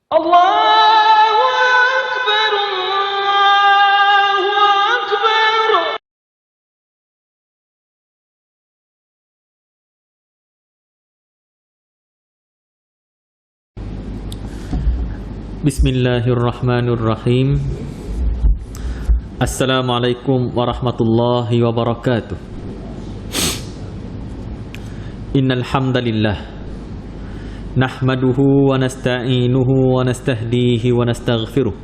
Allahu Akbar, Allahu Akbar. Bismillahirrahmanirrahim. Assalamualaikum warahmatullahi wabarakatuh. Innal hamdalillah nahmaduhu wa nasta'inuhu wa nastahdihi wa nastaghfiruh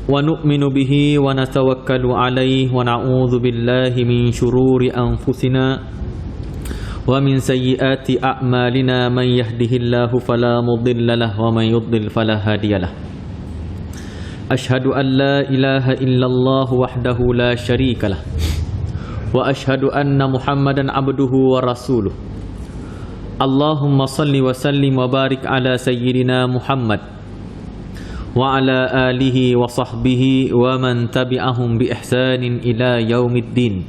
wa nu'minu bihi wa natawakkalu alayhi wa na'udzu billahi min shururi anfusina wa min sayyiati a'malina man yahdihillahu fala mudilla lahu wa man yudlil fala hadiyalah. Ashhadu an la ilaha illallah wahdahu la syarikalah wa ashhadu anna Muhammadan abduhu wa rasuluh. Allahumma salli wa sallim wa barik ala sayyidina Muhammad wa ala alihi wa sahbihi wa man tabi'ahum bi ihsanin ila yaumiddin.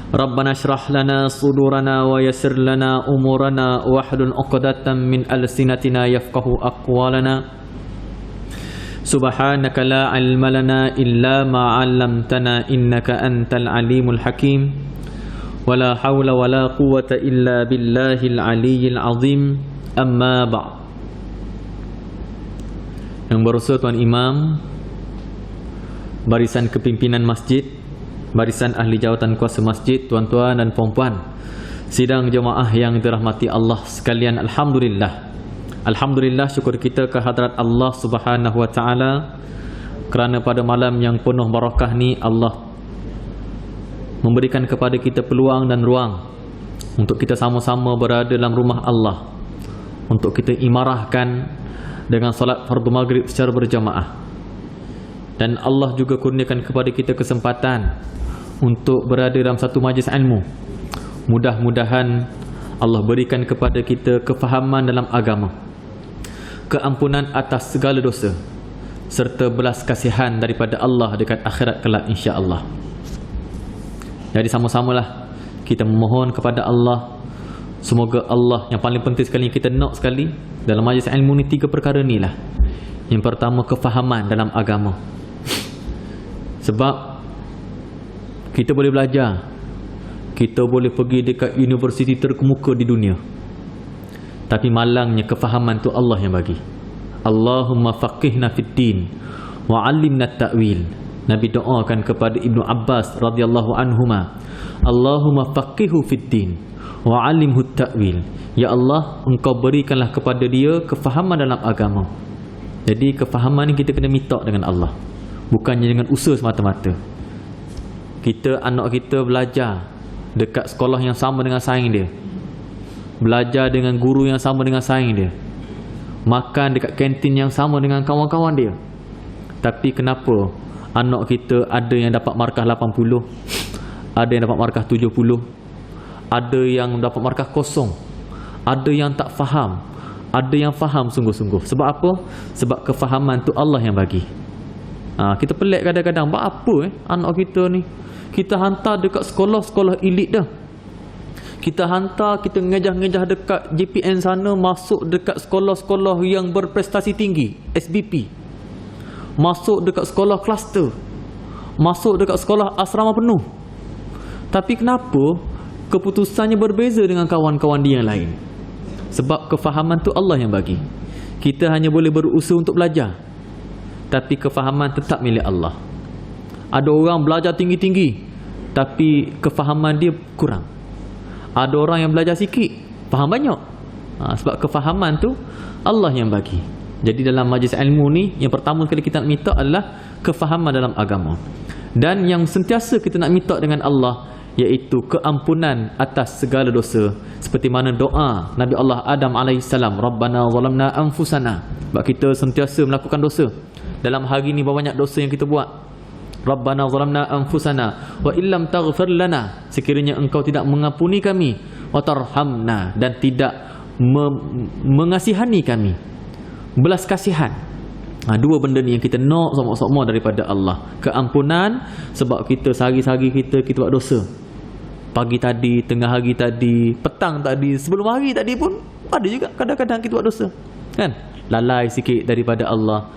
Rabbana shrah lana sudurana wa yassir lana umurana wahlul 'uqdatam min alsinatina yafqahu aqwalana. Subhanaka la 'ilma lana illa ma 'allamtana innaka antal alimul hakim. Wala haula wala quwwata illa billahil aliyyil azim. Amma ba'd. Yang bersuara Tuan Imam, barisan kepimpinan masjid, barisan ahli jawatan kuasa masjid, tuan-tuan dan puan-puan, sidang jemaah yang dirahmati Allah sekalian, alhamdulillah. Alhamdulillah, syukur kita ke hadrat Allah Subhanahu wa taala kerana pada malam yang penuh barakah ni Allah memberikan kepada kita peluang dan ruang untuk kita sama-sama berada dalam rumah Allah, untuk kita imarahkan dengan solat fardu maghrib secara berjamaah. Dan Allah juga kurniakan kepada kita kesempatan untuk berada dalam satu majlis ilmu. Mudah-mudahan Allah berikan kepada kita kefahaman dalam agama, keampunan atas segala dosa, serta belas kasihan daripada Allah dekat akhirat kelak insya-Allah. Jadi sama-samalah kita memohon kepada Allah, semoga Allah, yang paling penting sekali yang kita nak sekali dalam majlis ilmu ni, tiga perkara ni lah. Yang pertama, kefahaman dalam agama. Sebab kita boleh belajar, kita boleh pergi dekat universiti terkemuka di dunia, tapi malangnya kefahaman tu Allah yang bagi. Allahumma faqihna fid din wa 'allimna at-ta'wil. Nabi doakan kepada Ibnu Abbas radhiyallahu anhuma, Allahumma faqihu fid din wa 'allimhu at-ta'wil. Ya Allah, engkau berikanlah kepada dia kefahaman dalam agama. Jadi kefahaman ni kita kena minta dengan Allah, bukannya dengan usaha semata-mata. Kita, anak kita belajar dekat sekolah yang sama dengan saing dia, belajar dengan guru yang sama dengan saing dia, makan dekat kantin yang sama dengan kawan-kawan dia. Tapi kenapa anak kita ada yang dapat markah 80, ada yang dapat markah 70, ada yang dapat markah kosong, ada yang tak faham, ada yang faham sungguh-sungguh. Sebab apa? Sebab kefahaman tu Allah yang bagi. Kita pelik kadang-kadang, buat apa anak kita ni kita hantar dekat sekolah-sekolah elit dah. Kita hantar, kita ngejah-ngejah dekat JPN sana, masuk dekat sekolah-sekolah yang berprestasi tinggi, SBP, masuk dekat sekolah kluster, masuk dekat sekolah asrama penuh. Tapi kenapa keputusannya berbeza dengan kawan-kawan dia yang lain? Sebab kefahaman tu Allah yang bagi. Kita hanya boleh berusaha untuk belajar, tapi kefahaman tetap milik Allah. Ada orang belajar tinggi-tinggi tapi kefahaman dia kurang. Ada orang yang belajar sikit, faham banyak. Sebab kefahaman tu Allah yang bagi. Jadi dalam majlis ilmu ni, yang pertama sekali kita nak minta adalah kefahaman dalam agama. Dan yang sentiasa kita nak minta dengan Allah, iaitu keampunan atas segala dosa. Seperti mana doa Nabi Allah Adam AS, Rabbana zalamna anfusana. Sebab kita sentiasa melakukan dosa. Dalam hari ni berapa banyak dosa yang kita buat. Rabbana zalamna anfusana wa illam taghfir lana, sekiranya engkau tidak mengampuni kami, wa tarhamna, dan tidak mengasihani kami, belas kasihan. Dua benda ni yang kita nak sama-sama daripada Allah. Keampunan sebab kita sehari-hari kita buat dosa. Pagi tadi, tengah hari tadi, petang tadi, sebelum hari tadi pun ada juga kadang-kadang kita buat dosa. Kan? Lalai sikit daripada Allah,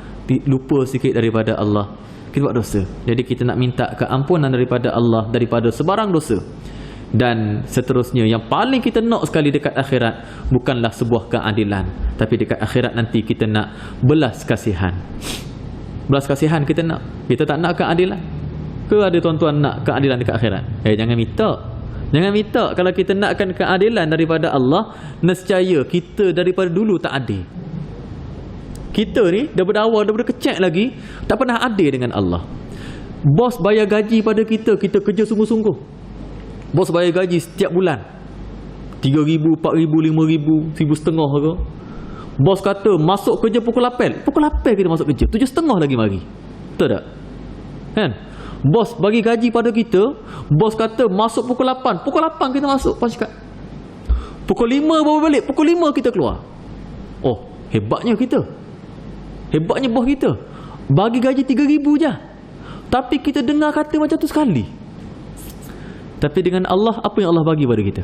lupa sikit daripada Allah, kita buat dosa. Jadi kita nak minta keampunan daripada Allah daripada sebarang dosa. Dan seterusnya, yang paling kita nak sekali dekat akhirat bukanlah sebuah keadilan, tapi dekat akhirat nanti kita nak belas kasihan. Belas kasihan kita nak. Kita tak nak keadilan. Ke ada tuan-tuan nak keadilan dekat akhirat? Jangan minta. Jangan minta. Kalau kita nakkan keadilan daripada Allah, nescaya kita daripada dulu tak adil. Kita ni daripada awal, daripada kecil lagi tak pernah adil dengan Allah. Bos bayar gaji pada kita, kita kerja sungguh-sungguh. Bos bayar gaji setiap bulan 3,000, 4,000, 5,000, 1,500 ke. Bos kata masuk kerja pukul 8. Pukul 8 kita masuk kerja, 7.30 lagi mari. Betul tak? Kan? Bos bagi gaji pada kita, bos kata masuk pukul 8. Pukul 8 kita masuk, pas cakap pukul 5 baru balik, pukul 5 kita keluar. Oh, hebatnya kita. Hebatnya bos kita. Bagi gaji 3,000 je. Tapi kita dengar kata macam tu sekali. Tapi dengan Allah, apa yang Allah bagi pada kita?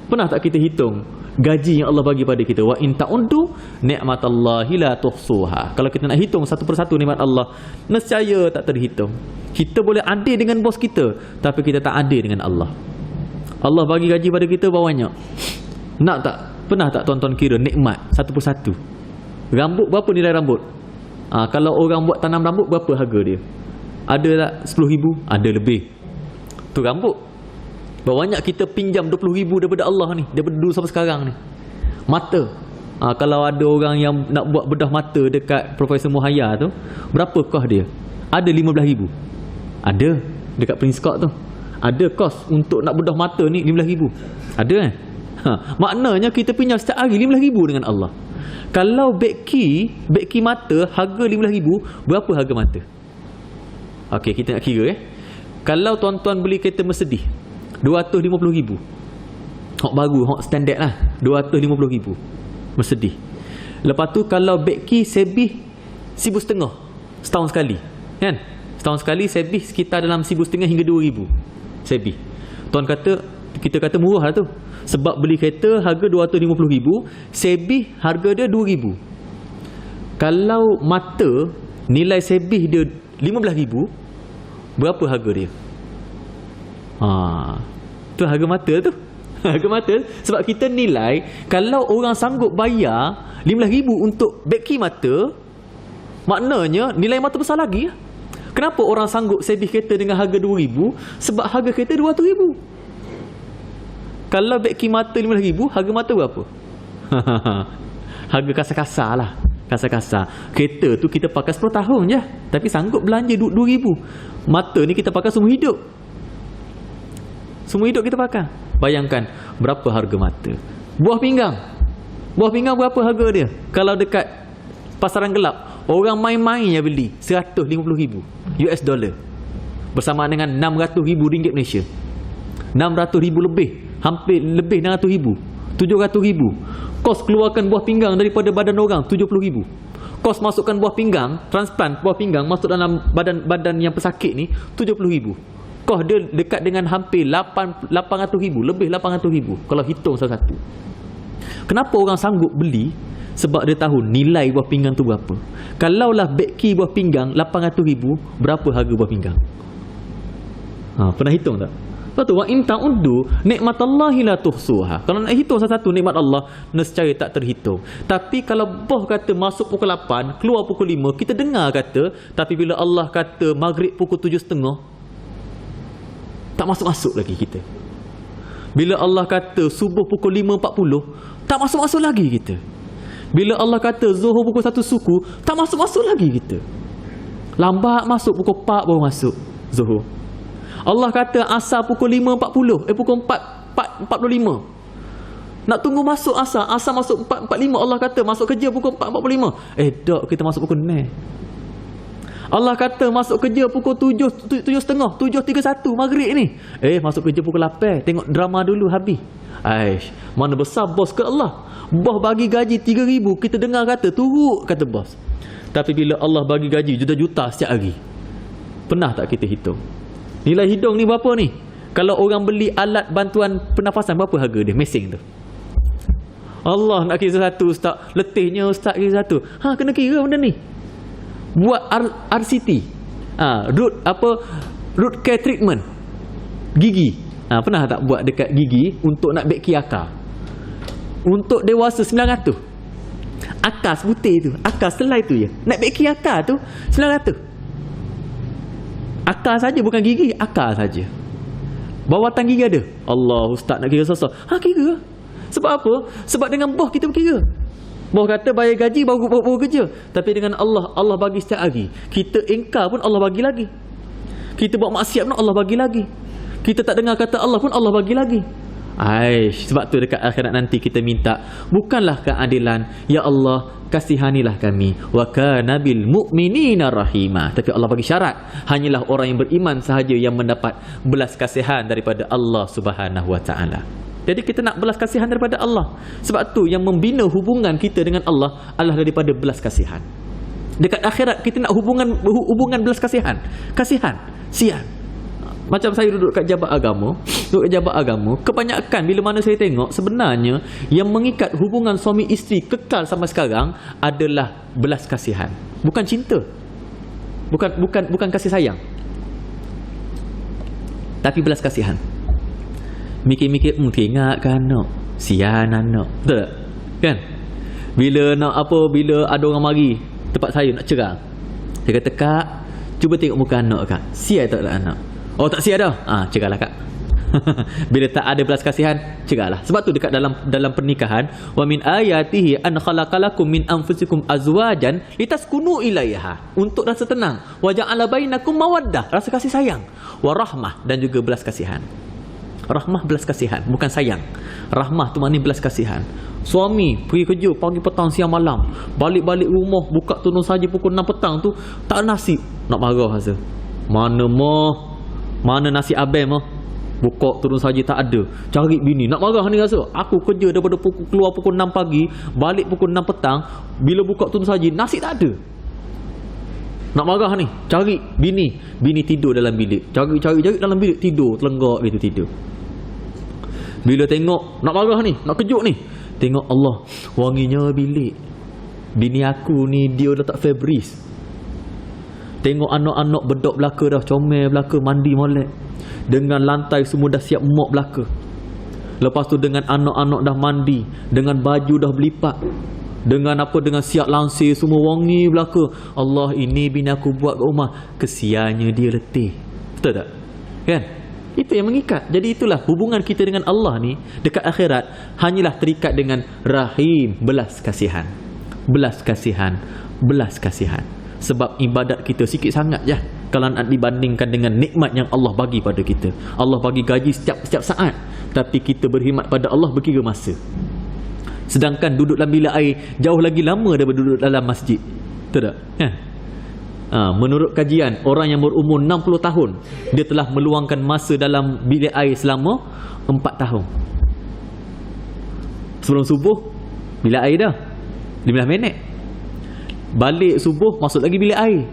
Pernah tak kita hitung gaji yang Allah bagi pada kita? Wa in ta'uddu ni'matallahi la tuhsuha. Kalau kita nak hitung satu persatu nikmat Allah, nescaya tak terhitung. Kita boleh adil dengan bos kita, tapi kita tak adil dengan Allah. Allah bagi gaji pada kita banyak. Nak tak? Pernah tak tuan-tuan kira nikmat satu persatu? Rambut, berapa nilai rambut? Kalau orang buat tanam rambut, berapa harga dia? Ada tak 10,000? Ada lebih. Tu rambut. Banyak kita pinjam 20,000 daripada Allah ni, daripada dulu sampai sekarang ni. Mata. Kalau ada orang yang nak buat bedah mata dekat Profesor Muhaya tu, berapa kos dia? Ada 15,000. Ada dekat Prince Court tu. Ada kos untuk nak bedah mata ni 15,000. Ada kan? Maknanya kita pinjam setiap hari 15,000 dengan Allah. Kalau beki mata harga 15,000, berapa harga mata? Okey, kita nak kira Kalau tuan-tuan beli kereta Mercedes 250,000. Hak baru, hak standard lah, 250,000 Mercedes. Lepas tu kalau beki sebis 1,500 setahun sekali. Kan? Setahun sekali sebis sekitar dalam 1,500 hingga 2,000 sebis. Tuan kata, kita kata murah lah tu. Sebab beli kereta harga 250,000, sebis harga dia 2,000. Kalau mata nilai sebis dia 15,000, berapa harga dia? Tu harga mata tu. Harga mata. Sebab kita nilai, kalau orang sanggup bayar 15,000 untuk beki mata, maknanya nilai mata besar lagi. Kenapa orang sanggup sebis kereta dengan harga 2,000? Sebab harga kereta 200,000. Kalau beki mata 15,000, harga mata berapa? Harga kasar-kasar lah. Kasar-kasar. Kereta tu kita pakai 10 tahun je, tapi sanggup belanja 2,000. Mata ni kita pakai semua hidup. Semua hidup kita pakai. Bayangkan berapa harga mata. Buah pinggang. Buah pinggang berapa harga dia? Kalau dekat pasaran gelap, orang main-main je beli 150,000 US dollar. Bersamaan dengan 600,000 ringgit Malaysia. 600,000 lebih. Hampir lebih 600,000. 700,000. Kos keluarkan buah pinggang daripada badan orang 70,000. Kos masukkan buah pinggang, transplant buah pinggang masuk dalam badan yang pesakit ni 70,000. Kos dia dekat dengan hampir 800,000, lebih 800,000 kalau hitung satu-satu. Kenapa orang sanggup beli? Sebab dia tahu nilai buah pinggang tu berapa. Kalaulah beki buah pinggang 800,000, berapa harga buah pinggang? Pernah hitung tak? Lepas tu, wa in ta'uddu ni'matallahi la tuhsuha. Kalau nak hitung satu-satu nikmat Allah, nescaya tak terhitung. Tapi kalau bos kata masuk pukul 8, keluar pukul 5, kita dengar kata, tapi bila Allah kata maghrib pukul 7.30, tak masuk-masuk lagi kita. Bila Allah kata subuh pukul 5.40, tak masuk-masuk lagi kita. Bila Allah kata zuhur pukul 1 suku, tak masuk-masuk lagi kita. Lambat masuk, pukul 4 baru masuk zuhur. Allah kata asar pukul 5.40, pukul 4.45. Nak tunggu masuk asar masuk 4.45. Allah kata masuk kerja pukul 4.45. Tak, kita masuk pukul 6. Allah kata masuk kerja pukul 7.30, 7.31 maghrib ni. Masuk kerja pukul 8, tengok drama dulu habis. Mana besar bos ke Allah. Bos bagi gaji 3,000, kita dengar kata turut kata bos. Tapi bila Allah bagi gaji juta-juta setiap hari, pernah tak kita hitung? Nilai hidung ni berapa ni? Kalau orang beli alat bantuan pernafasan, berapa harga dia? Mesin tu. Allah nak kira satu ustaz. Letihnya ustaz kira satu. Kena kira benda ni. Buat RCT. Root care treatment. Gigi. Pernah tak buat dekat gigi untuk nak beki akar? Untuk dewasa 900. Akar sebutir tu, akar selai tu je. Nak beki akar tu 900. Akar saja, bukan gigi, akar saja. Bawatan gigi ada. Allah, ustaz nak kira sosok. Kira. Sebab apa? Sebab dengan boh kita berkira. Boh kata bayar gaji baru kerja. Tapi dengan Allah bagi setiap hari. Kita ingkar pun Allah bagi lagi. Kita buat maksiat pun Allah bagi lagi. Kita tak dengar kata Allah pun Allah bagi lagi. Sebab tu dekat akhirat nanti kita minta, bukanlah keadilan, ya Allah kasihanilah kami, wa kana bil mu'minina rahima. Tapi Allah bagi syarat, hanyalah orang yang beriman sahaja yang mendapat belas kasihan daripada Allah Subhanahu wa taala. Jadi kita nak belas kasihan daripada Allah. Sebab tu yang membina hubungan kita dengan Allah adalah daripada belas kasihan. Dekat akhirat kita nak hubungan belas kasihan. Sian. Macam saya duduk kat jabat agama, kebanyakan bila mana saya tengok, sebenarnya yang mengikat hubungan suami isteri kekal sampai sekarang adalah belas kasihan, bukan cinta, bukan kasih sayang, tapi belas kasihan. Mikir-mikir, ingat kan anak, sian anak, betul tak? Kan? Bila ada orang mari tempat saya nak cerang, saya kata, kak, cuba tengok muka anak kak, sian tak anak? Oh, tak siap dah. Cegahlah kak. Bila tak ada belas kasihan, cegahlah. Sebab tu dekat dalam pernikahan, wa min ayatihi an khalaqalakum min anfusikum azwajan litaskunu ilaiha, untuk rasa tenang, wa ja'ala bainakum mawaddah, rasa kasih sayang, wa rahmah, dan juga belas kasihan. Rahmah belas kasihan, bukan sayang. Rahmah tu maknanya belas kasihan. Suami pergi kerja pagi, petang, siang, malam, balik rumah buka turun saja pukul 6 petang tu tak nasib, nak marah rasa. Mana nasi abang mah? Buka turun saja tak ada. Cari bini. Nak marah ni rasa. Aku kerja daripada keluar pukul 6 pagi, balik pukul 6 petang. Bila buka turun saja, nasi tak ada. Nak marah ni. Cari bini. Bini tidur dalam bilik. Cari dalam bilik. Tidur. Telenggak gitu tidur. Bila tengok, nak marah ni, nak kejut ni, tengok Allah, wanginya bilik. Bini aku ni dia dah tak Febris. Tengok anak-anak bedok belaka dah, comel belaka, mandi molek. Dengan lantai semua dah siap mop belaka. Lepas tu dengan anak-anak dah mandi, dengan baju dah berlipat, dengan siap langsir semua wangi belaka. Allah, ini bini aku buat kat rumah. Kesiannya dia letih. Betul tak? Kan? Itu yang mengikat. Jadi itulah hubungan kita dengan Allah ni dekat akhirat hanyalah terikat dengan rahim, belas kasihan. Belas kasihan. Sebab ibadat kita sikit sangat je kalau nak dibandingkan dengan nikmat yang Allah bagi pada kita. Allah bagi gaji setiap saat, tapi kita berkhidmat pada Allah berkira masa. Sedangkan duduk dalam bilik air jauh lagi lama daripada duduk dalam masjid. Betul tak? Menurut kajian, orang yang berumur 60 tahun dia telah meluangkan masa dalam bilik air selama 4 tahun. Sebelum subuh bilik air dah 15 minit. Balik subuh masuk lagi bilik air.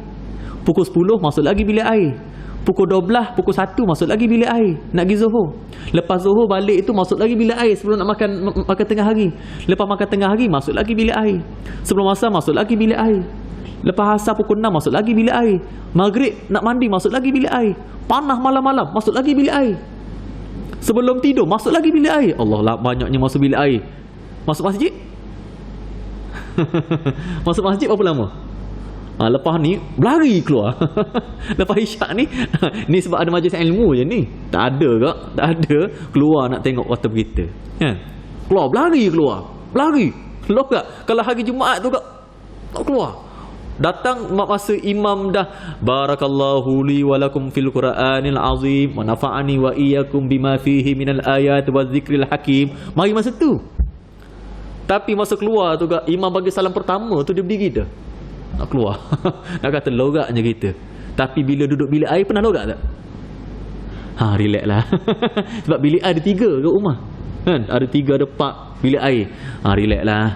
Pukul 10 masuk lagi bilik air. Pukul 12, pukul 1 masuk lagi bilik air. Nak pergi zuhur. Lepas zuhur balik itu masuk lagi bilik air sebelum nak makan tengah hari. Lepas makan tengah hari masuk lagi bilik air. Sebelum asar masuk lagi bilik air. Lepas asar pukul 6 masuk lagi bilik air. Maghrib nak mandi masuk lagi bilik air. Panah malam-malam masuk lagi bilik air. Sebelum tidur masuk lagi bilik air. Allah lah, banyaknya masuk bilik air. Masuk masjid? Masuk masjid berapa lama? Lepas ni berlari keluar. Lepas isyak ni ni sebab ada majlis ilmu je ni. Tak ada kak? Tak ada. Keluar nak tengok kata berita kan? Berlari keluar kak. Kalau hari Jumaat tu kak tak keluar. Datang masa imam dah barakallahu li walakum fil Qur'anil azim wa nafa'ani wa iyyakum bima fihi minal ayat wa dzikril hakim. Mari masa tu. Tapi masa keluar tu kak, imam bagi salam pertama tu dia berdiri dah. Nak keluar. Nak kata loraknya kita. Tapi bila duduk bilik air pernah lorak tak? Relax lah. Sebab bilik air ada 3 kat rumah kan? Ada 3, ada 4 bilik air. Relax lah.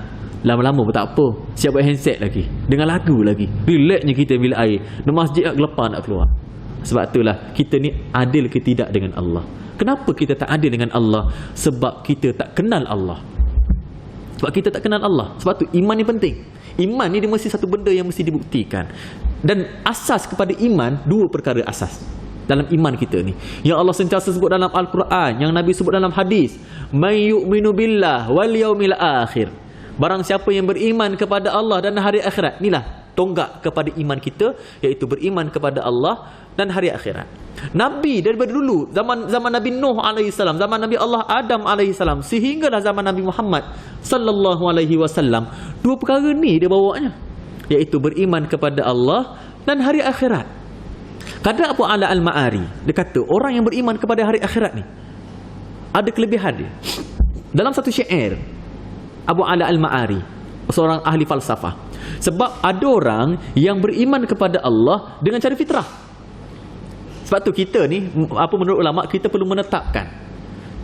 Lama-lama pun tak apa. Siap buat handset lagi, dengan lagu lagi. Relaxnya kita bilik air. Di masjid gelepar nak keluar. Sebab itulah kita ni adil ke tidak dengan Allah. Kenapa kita tak adil dengan Allah? Sebab kita tak kenal Allah. Sebab kita tak kenal Allah. Sebab tu iman ni penting. Iman ni dia mesti satu benda yang mesti dibuktikan. Dan asas kepada iman, dua perkara asas dalam iman kita ni, yang Allah sentiasa sebut dalam Al-Quran, yang Nabi sebut dalam hadis, may yu'minu billah wal yaumil akhir. Barang siapa yang beriman kepada Allah dan hari akhirat. Inilah tonggak kepada iman kita, iaitu beriman kepada Allah dan hari akhirat. Nabi daripada dulu, zaman Nabi Nuh alaihissalam, zaman Nabi Allah Adam alaihissalam, sehinggalah zaman Nabi Muhammad sallallahu alaihi wasallam, dua perkara ni dia bawanya, iaitu beriman kepada Allah dan hari akhirat. Kata Abu Ala Al-Ma'ari, dia kata orang yang beriman kepada hari akhirat ni ada kelebihan dia. Dalam satu syair Abu Ala Al-Ma'ari, seorang ahli falsafah, sebab ada orang yang beriman kepada Allah dengan cara fitrah. Sebab tu kita ni, apa menurut ulama, kita perlu menetapkan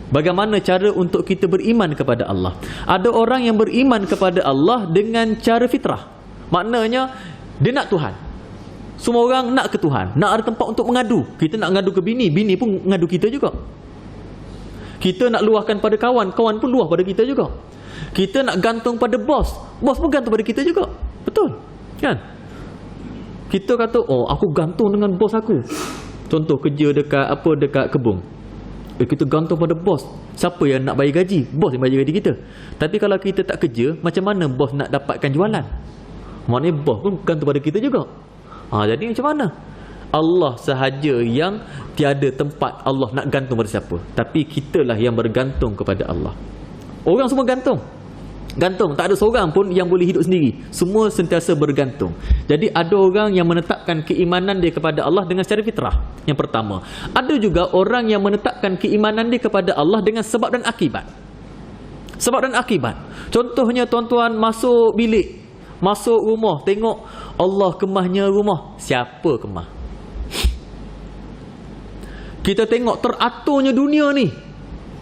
bagaimana cara untuk kita beriman kepada Allah. Ada orang yang beriman kepada Allah dengan cara fitrah. Maknanya dia nak Tuhan. Semua orang nak ke Tuhan, nak ada tempat untuk mengadu. Kita nak mengadu ke bini, bini pun mengadu kita juga. Kita nak luahkan pada kawan, kawan pun luah pada kita juga. Kita nak gantung pada bos, bos pun gantung pada kita juga. Betul kan? Kita kata, oh aku gantung dengan bos aku. Contoh kerja dekat kebun, kita gantung pada bos. Siapa yang nak bayar gaji? Bos yang bayar gaji kita. Tapi kalau kita tak kerja, macam mana bos nak dapatkan jualan? Maknanya bos pun gantung pada kita juga. Jadi macam mana? Allah sahaja yang tiada tempat Allah nak gantung pada siapa. Tapi kitalah yang bergantung kepada Allah. Orang semua gantung. Gantung, tak ada seorang pun yang boleh hidup sendiri. Semua sentiasa bergantung. Jadi ada orang yang menetapkan keimanan dia kepada Allah dengan secara fitrah. Yang pertama. Ada juga orang yang menetapkan keimanan dia kepada Allah dengan sebab dan akibat. Sebab dan akibat. Contohnya tuan-tuan masuk bilik, masuk rumah, tengok Allah kemahnya rumah. Siapa kemah? Kita tengok teraturnya dunia ni.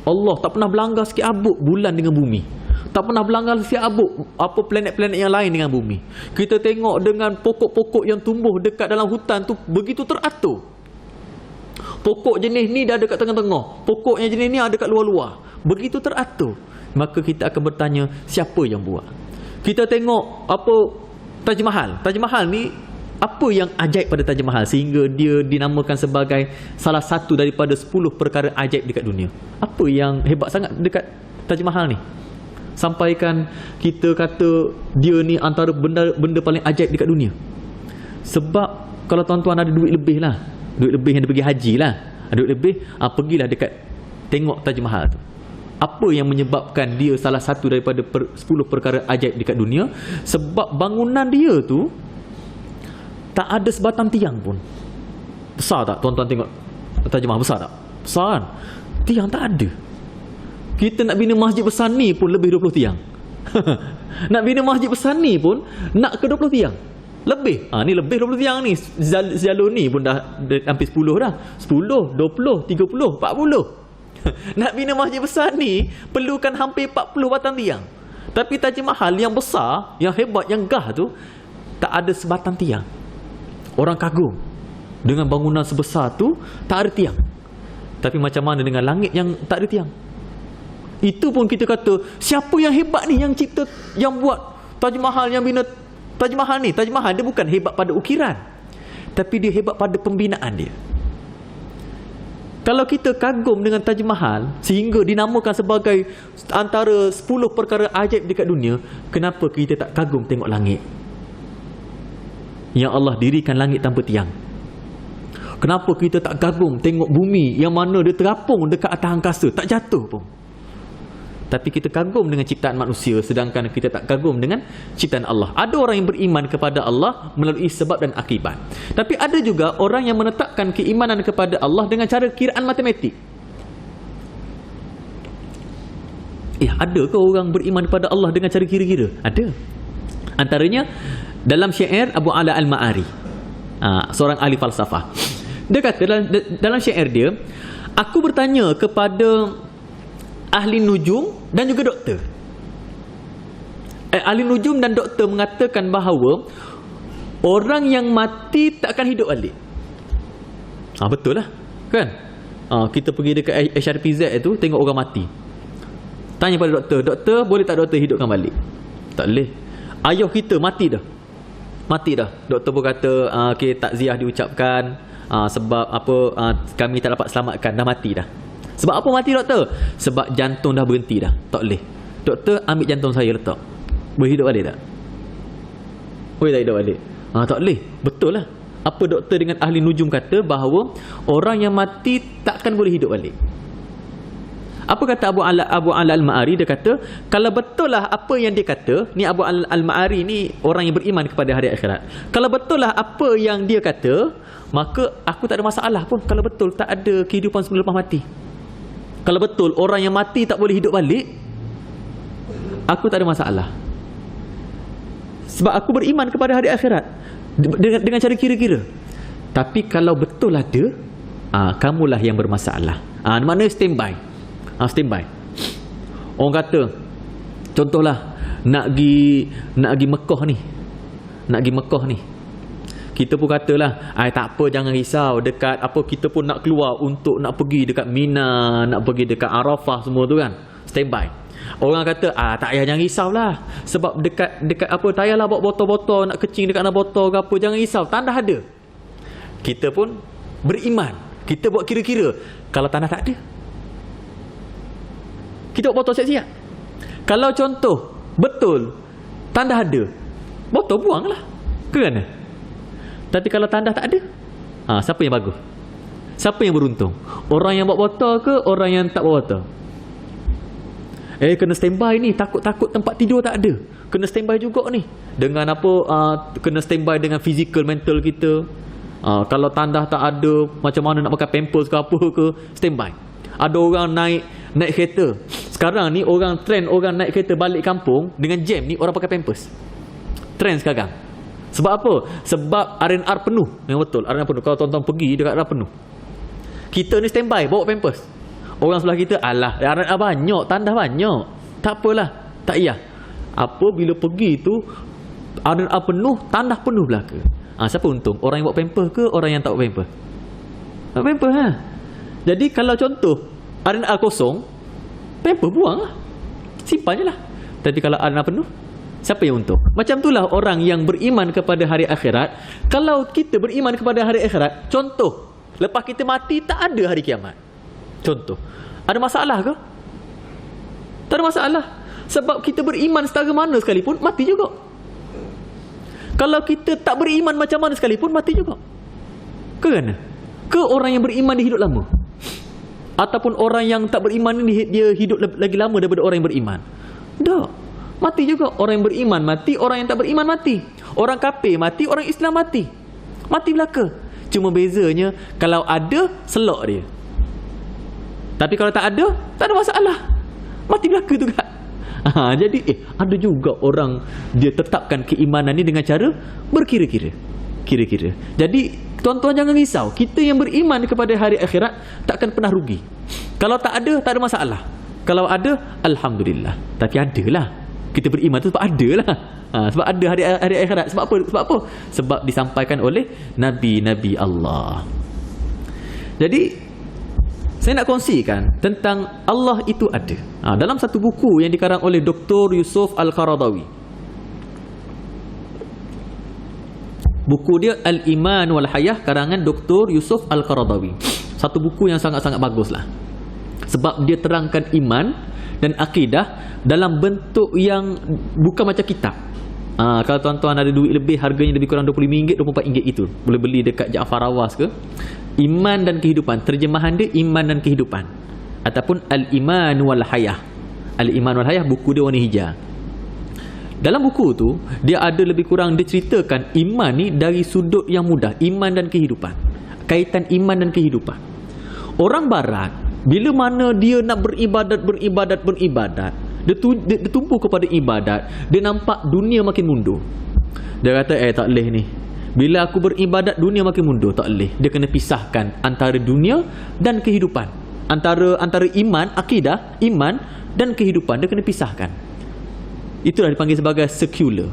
Allah tak pernah berlanggar sikit abuk bulan dengan bumi. Tak pernah berlanggar sikit abuk apa planet-planet yang lain dengan bumi. Kita tengok dengan pokok-pokok yang tumbuh dekat dalam hutan tu begitu teratur. Pokok jenis ni dah ada kat tengah-tengah, pokok yang jenis ni ada kat luar-luar. Begitu teratur. Maka kita akan bertanya, siapa yang buat? Kita tengok apa Taj Mahal. Taj Mahal ni, apa yang ajaib pada Taj Mahal sehingga dia dinamakan sebagai salah satu daripada 10 perkara ajaib dekat dunia? Apa yang hebat sangat dekat Taj Mahal ni? Sampaikan kita kata dia ni antara benda paling ajaib dekat dunia. Sebab kalau tuan-tuan ada duit lebih lah, duit lebih yang dia pergi haji lah, duit lebih, pergilah dekat tengok Taj Mahal tu. Apa yang menyebabkan dia salah satu daripada 10 perkara ajaib dekat dunia? Sebab bangunan dia tu tak ada sebatang tiang pun. Besar tak tuan-tuan tengok Taj Mahal? Besar tak? Besar kan? Tiang tak ada. Kita nak bina masjid besar ni pun lebih 20 tiang. Nak bina masjid besar ni pun nak ke 20 tiang. Lebih. Ni lebih 20 tiang ni. Jalur ni pun dah hampir 10 dah. 10, 20, 30, 40. Nak bina masjid besar ni perlukan hampir 40 batang tiang. Tapi Taj Mahal yang besar, yang hebat, yang gah tu tak ada sebatang tiang. Orang kagum dengan bangunan sebesar tu tak ada tiang. Tapi macam mana dengan langit yang tak ada tiang? Itu pun kita kata, siapa yang hebat ni yang cipta, yang buat Taj Mahal, yang bina Taj Mahal ni? Taj Mahal dia bukan hebat pada ukiran, tapi dia hebat pada pembinaan dia. Kalau kita kagum dengan Taj Mahal sehingga dinamakan sebagai antara 10 perkara ajaib dekat dunia, kenapa kita tak kagum tengok langit? Yang Allah dirikan langit tanpa tiang. Kenapa kita tak kagum tengok bumi yang mana dia terapung dekat atas angkasa, tak jatuh pun? Tapi kita kagum dengan ciptaan manusia, sedangkan kita tak kagum dengan ciptaan Allah. Ada orang yang beriman kepada Allah melalui sebab dan akibat. Tapi ada juga orang yang menetapkan keimanan kepada Allah dengan cara kiraan matematik. Ada ke orang beriman kepada Allah dengan cara kira-kira? Ada. Antaranya dalam syair Abu Ala Al-Ma'ari, seorang ahli falsafah. Dia kata dalam syair dia, aku bertanya kepada ahli nujum dan juga doktor. Ahli nujum dan doktor mengatakan bahawa orang yang mati tak akan hidup balik. Betul lah kan? Kita pergi dekat HRPZ itu, tengok orang mati. Tanya pada doktor, doktor boleh tak doktor hidupkan balik? Tak boleh. Ayah kita mati dah. Mati dah. Doktor pun kata okay, takziah diucapkan sebab apa kami tak dapat selamatkan, dah mati dah. Sebab apa mati doktor? Sebab jantung dah berhenti dah. Tak boleh. Doktor ambil jantung saya letak. Boleh hidup balik tak? Boleh tak hidup balik? Tak boleh. Betul lah. Apa doktor dengan ahli nujum kata bahawa orang yang mati takkan boleh hidup balik. Apa kata Abu Ala Al-Ma'ari? Dia kata, kalau betul lah apa yang dia kata, ni Abu Ala Al-Ma'ari ni orang yang beriman kepada hari akhirat. Kalau betul lah apa yang dia kata, maka aku tak ada masalah pun kalau betul tak ada kehidupan sebelum lepas mati. Kalau betul orang yang mati tak boleh hidup balik, aku tak ada masalah. Sebab aku beriman kepada hari akhirat dengan cara kira-kira. Tapi kalau betul ada, kamulah yang bermasalah. Maknanya standby. Standby. Orang kata, contohlah nak pergi Mekah ni. Nak pergi Mekah ni. Kita pun katalah, tak apa, jangan risau, dekat apa kita pun nak keluar untuk nak pergi dekat Mina, nak pergi dekat Arafah semua tu kan. Standby. Orang kata, tak payah, jangan risaulah. Sebab dekat apa, tak payahlah bawa botol-botol, nak kecing dekat anak botol ke apa, jangan risau, tanah ada. Kita pun beriman. Kita buat kira-kira. Kalau tanah tak ada, kita buat botol siap-siap. Kalau contoh betul tandah ada, botol buanglah. Kerana tapi kalau tandah tak ada, siapa yang bagus? Siapa yang beruntung? Orang yang bawa botol ke orang yang tak bawa botol? Kena standby ni, takut-takut tempat tidur tak ada. Kena standby juga ni. Dengan apa, kena standby dengan physical mental kita. Kalau tandah tak ada, macam mana nak pakai pampers ke apa ke, standby. Ada orang naik kereta. Sekarang ni orang trend orang naik kereta balik kampung dengan jam ni, orang pakai pampers. Trend sekarang. Sebab apa? Sebab R&R penuh. Yang betul, R&R penuh. Kalau tuan-tuan pergi dekat R&R penuh. Kita ni standby bawa pampers. Orang sebelah kita, alah, R&R banyak, tandah banyak. Tak apalah, tak payah. Apa bila pergi tu R&R penuh, tandah penuh belaka. Siapa untung? Orang yang bawa pampers ke orang yang tak bawa pampers? Bawa pampers Jadi kalau contoh R&R kosong, pampers buang lah. Simpan je lah. Tapi kalau R&R penuh, siapa yang untung? Macam itulah orang yang beriman kepada hari akhirat. Kalau kita beriman kepada hari akhirat, contoh, lepas kita mati tak ada hari kiamat. Contoh, ada masalah ke? Tak ada masalah. Sebab kita beriman setara mana sekalipun, mati juga. Kalau kita tak beriman macam mana sekalipun, mati juga. Kerana ke orang yang beriman dia hidup lama, ataupun orang yang tak beriman ni dia hidup lagi lama daripada orang yang beriman? Tak. Mati juga. Orang yang beriman mati, orang yang tak beriman mati. Orang kafir mati, orang Islam mati. Mati belaka. Cuma bezanya kalau ada, selok dia. Tapi kalau tak ada masalah. Mati belaka tu kan. Jadi ada juga orang dia tetapkan keimanan ni dengan cara berkira-kira. Kira-kira. Jadi tuan-tuan jangan risau. Kita yang beriman kepada hari akhirat takkan pernah rugi. Kalau tak ada masalah. Kalau ada, alhamdulillah. Tapi adalah. Kita beriman tu sebab adalah. Sebab ada hari akhirat. Sebab apa? Sebab apa? Sebab disampaikan oleh Nabi-Nabi Allah. Jadi saya nak kongsikan tentang Allah itu ada. Dalam satu buku yang dikarang oleh Dr. Yusuf Al-Qaradawi. Buku dia Al-Iman wal Hayah, karangan Dr. Yusuf Al-Qaradawi. Satu buku yang sangat-sangat baguslah. Sebab dia terangkan iman dan akidah dalam bentuk yang bukan macam kitab. Kalau tuan-tuan ada duit lebih, harganya lebih kurang RM25, RM24 itu. Boleh beli dekat Ja'far Awas ke. Iman dan kehidupan. Terjemahan dia iman dan kehidupan. Ataupun Al-Iman wal Hayah. Al-Iman wal Hayah, buku dia warna hijau. Dalam buku tu, dia ada lebih kurang, dia ceritakan iman ni dari sudut yang mudah. Iman dan kehidupan. Kaitan iman dan kehidupan. Orang barat, bila mana dia nak beribadat, dia tumpu kepada ibadat, dia nampak dunia makin mundur. Dia kata, tak boleh ni. Bila aku beribadat, dunia makin mundur. Tak boleh. Dia kena pisahkan antara dunia dan kehidupan. Antara iman, akidah, iman dan kehidupan. Dia kena pisahkan. Itulah dipanggil sebagai secular.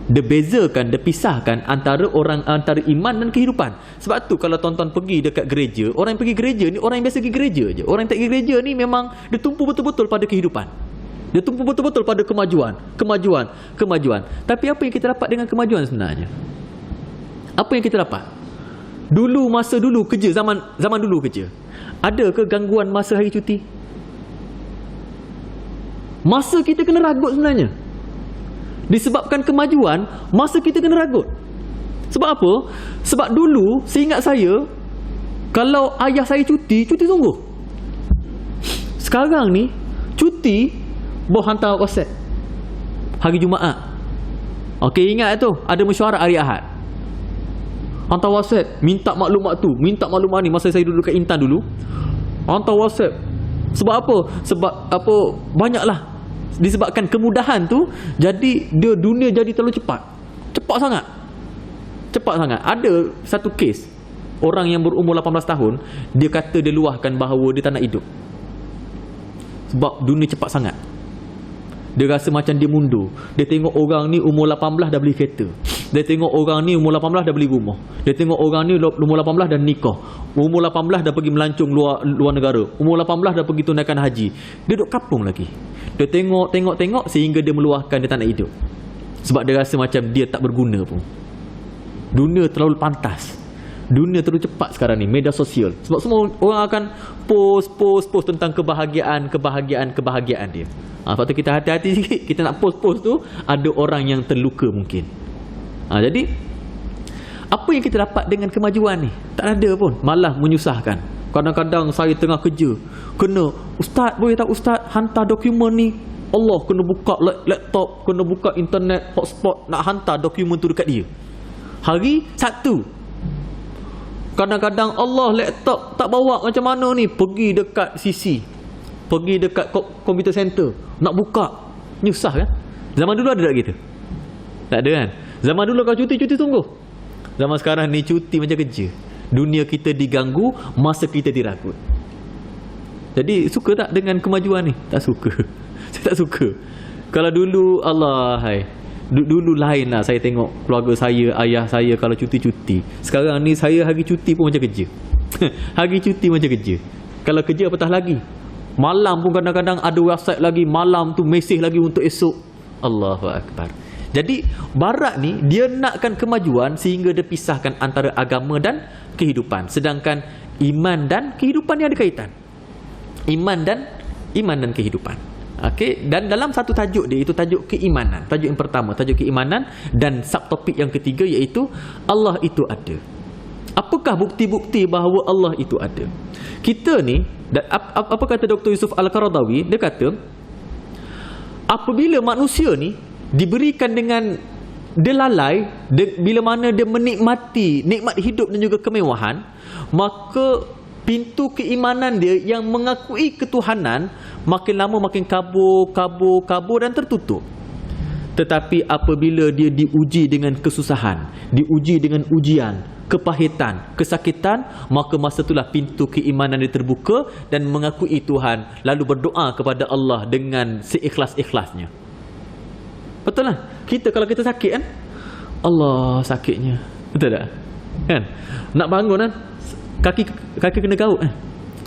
Dia bezakan, dia pisahkan antara iman dan kehidupan. Sebab tu kalau tuan-tuan pergi dekat gereja, orang yang pergi gereja ni orang yang biasa pergi gereja je. Orang yang tak pergi gereja ni memang dia tumpu betul-betul pada kehidupan. Dia tumpu betul-betul pada kemajuan. Tapi apa yang kita dapat dengan kemajuan sebenarnya? Apa yang kita dapat? Masa dulu kerja, zaman dulu kerja, ada ke gangguan masa hari cuti? Masa kita kena ragut sebenarnya. Disebabkan kemajuan, masa kita kena ragut. Sebab apa? Sebab dulu, seingat saya, kalau ayah saya cuti sungguh. Sekarang ni, cuti, bawa hantar WhatsApp hari Jumaat. Okey, ingat tu, ada mesyuarat hari Ahad. Hantar WhatsApp, minta maklumat tu, minta maklumat ni. Masa saya duduk kat Intan dulu, hantar WhatsApp. Sebab apa? Sebab apa? Banyaklah. Disebabkan kemudahan tu, jadi dunia jadi terlalu cepat. Cepat sangat. Ada satu kes, orang yang berumur 18 tahun, dia kata dia luahkan bahawa dia tak nak hidup. Sebab dunia cepat sangat. Dia rasa macam dia mundur. Dia tengok orang ni umur 18 dah beli kereta. Dia tengok orang ni umur 18 dah beli rumah. Dia tengok orang ni umur 18 dah nikah. Umur 18 dah pergi melancong luar negara. Umur 18 dah pergi tunaikan haji. Dia duduk kapung lagi. Dia tengok sehingga dia meluahkan dia tak nak hidup. Sebab dia rasa macam dia tak berguna pun. Dunia terlalu pantas. Dunia terlalu cepat sekarang ni, media sosial. Sebab semua orang akan post tentang kebahagiaan dia. Sebab tu kita hati-hati sikit. Kita nak post tu, ada orang yang terluka mungkin. Jadi apa yang kita dapat dengan kemajuan ni? Tak ada pun, malah menyusahkan. Kadang-kadang saya tengah kerja, kena, ustaz boleh tak ustaz hantar dokumen ni? Allah, kena buka laptop, kena buka internet, hotspot, nak hantar dokumen tu dekat dia. Hari Sabtu, kadang-kadang Allah, laptop tak bawa macam mana ni, pergi dekat CC, pergi dekat computer center, nak buka. Nyusah kan? Zaman dulu ada tak gitu? Tak ada kan? Zaman dulu kalau cuti tunggu. Zaman sekarang ni cuti macam kerja. Dunia kita diganggu, masa kita diragut. Jadi suka tak dengan kemajuan ni? Tak suka. Saya tak suka. Kalau dulu, Allah hai, dulu lain lah saya tengok keluarga saya, ayah saya kalau cuti. Sekarang ni saya hari cuti pun macam kerja. Hari cuti macam kerja. Kalau kerja apatah lagi, malam pun kadang-kadang ada website lagi, malam tu mesej lagi untuk esok. Allahu Akbar. Jadi barat ni dia nakkan kemajuan sehingga dia pisahkan antara agama dan kehidupan. Sedangkan iman dan kehidupan ni ada kaitan. Iman dan kehidupan. Okey, dan dalam satu tajuk dia, itu tajuk keimanan. Tajuk yang pertama, tajuk keimanan, dan subtopik yang ketiga iaitu Allah itu ada. Apakah bukti-bukti bahawa Allah itu ada? Kita ni, apa kata Dr. Yusuf Al-Qaradawi? Dia kata, apabila manusia ni diberikan dengan dia lalai, bila mana dia menikmati nikmat hidup dan juga kemewahan, maka pintu keimanan dia yang mengakui ketuhanan makin lama makin kabur dan tertutup. Tetapi apabila dia diuji dengan kesusahan, diuji dengan ujian, kepahitan, kesakitan, maka masa itulah pintu keimanan dia terbuka dan mengakui Tuhan, lalu berdoa kepada Allah dengan seikhlas-ikhlasnya. Betul lah. Kita kalau kita sakit kan, Allah sakitnya. Betul tak? Kan? Nak bangun kan, kaki kena gaut kan?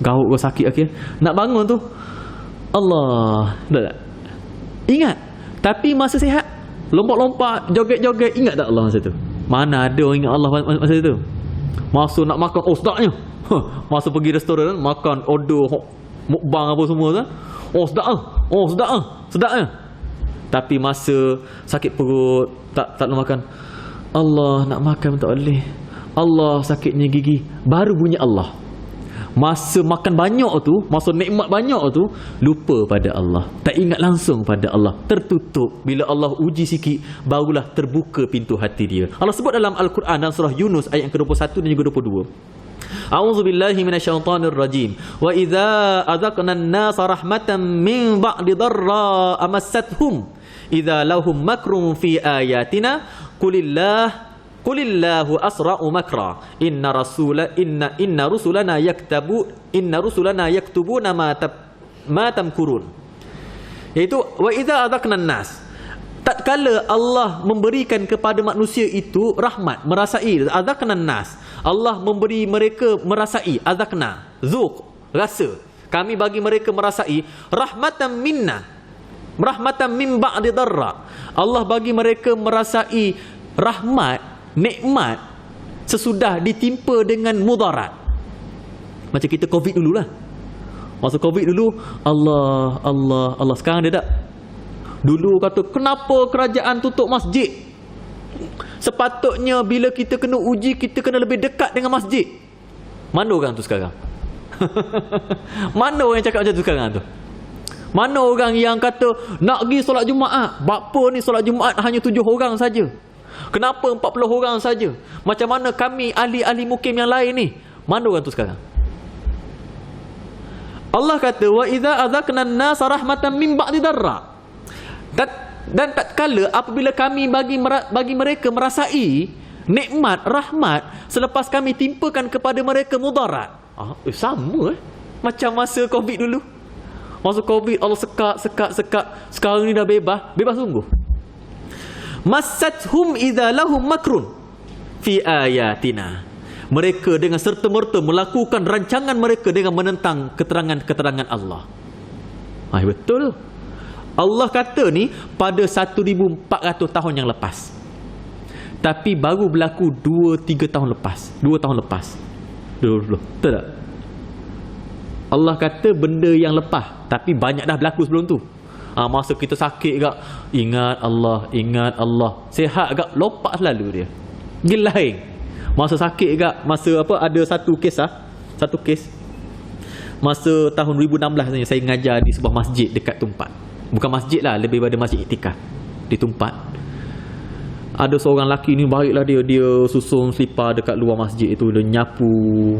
Gaut kau sakit okay? Nak bangun tu, Allah. Betul tak? Ingat. Tapi masa sihat, lompat-lompat, joget-joget, ingat tak Allah masa tu? Mana ada orang ingat Allah masa tu? Masa nak makan, oh sedapnya. Masa pergi restoran, makan, order, mukbang apa semua tu. Oh sedapnya. Tapi masa sakit perut, tak nak makan, Allah nak makan pun tak boleh. Allah sakitnya gigi, baru bunyi Allah. Masa makan banyak tu, masa nikmat banyak tu, lupa pada Allah, tak ingat langsung pada Allah, tertutup. Bila Allah uji sikit, barulah terbuka pintu hati dia. Allah sebut dalam Al-Quran dalam surah Yunus ayat yang ke-21 dan juga 22. A'udzu billahi minasyaitonir rajim. Wa idza adzaqna an-nasa rahmatan min ba'di dharra amassatuhum idza lahum makrun fi ayatina qulillahu asra'u makra inna rusulana yaktubuna ma tamkurun. Iaitu wa idza adzaqna an-nas, tatkala Allah memberikan kepada manusia itu rahmat, merasai. Adzaqna an-nas, Allah memberi mereka merasai. Adzaqna, zuq, rasa. Kami bagi mereka merasai rahmatan minna. rahmatan min ba'di darra. Allah bagi mereka merasai rahmat, nikmat sesudah ditimpa dengan mudarat. Macam kita Covid dululah. Masa Covid dulu, Allah. Sekarang dia tak. Dulu kata, kenapa kerajaan tutup masjid? Sepatutnya bila kita kena uji, kita kena lebih dekat dengan masjid. Mana orang tu sekarang? Mana orang yang cakap macam tu sekarang tu? Mana orang yang kata nak pergi solat Jumaat? Bapa ni solat Jumaat hanya 7 orang saja. Kenapa 40 orang saja? Macam mana kami ahli-ahli mukim yang lain ni? Mana orang tu sekarang? Allah kata wa idza azaqna an-nasa rahmatan min ba'di darra. Dan tatkala apabila kami bagi mereka merasai nikmat, rahmat selepas kami timpakan kepada mereka mudarat. Sama macam masa Covid dulu. Masa Covid Allah sekat. Sekarang ni dah bebas sungguh. Massathum idza lahum makrun fi ayatina. Mereka dengan serta-merta melakukan rancangan mereka dengan menentang keterangan-keterangan Allah. Betul. Allah kata ni pada 1400 tahun yang lepas. Tapi baru berlaku 2-3 tahun lepas. 2 tahun lepas. Dulu. Betul tak? Allah kata benda yang lepas, tapi banyak dah berlaku sebelum tu. Masa kita sakit gak, ingat Allah. Sihat gak, lompat selalu dia. Dia lain. Masa sakit gak, masa apa, ada satu kes. Masa tahun 2016 ni saya ngajar di sebuah masjid dekat Tumpat. Bukan masjid lah, lebih pada masjid iktikaf di Tumpat. Ada seorang lelaki ni baiklah dia susun selipar dekat luar masjid itu, dia nyapu.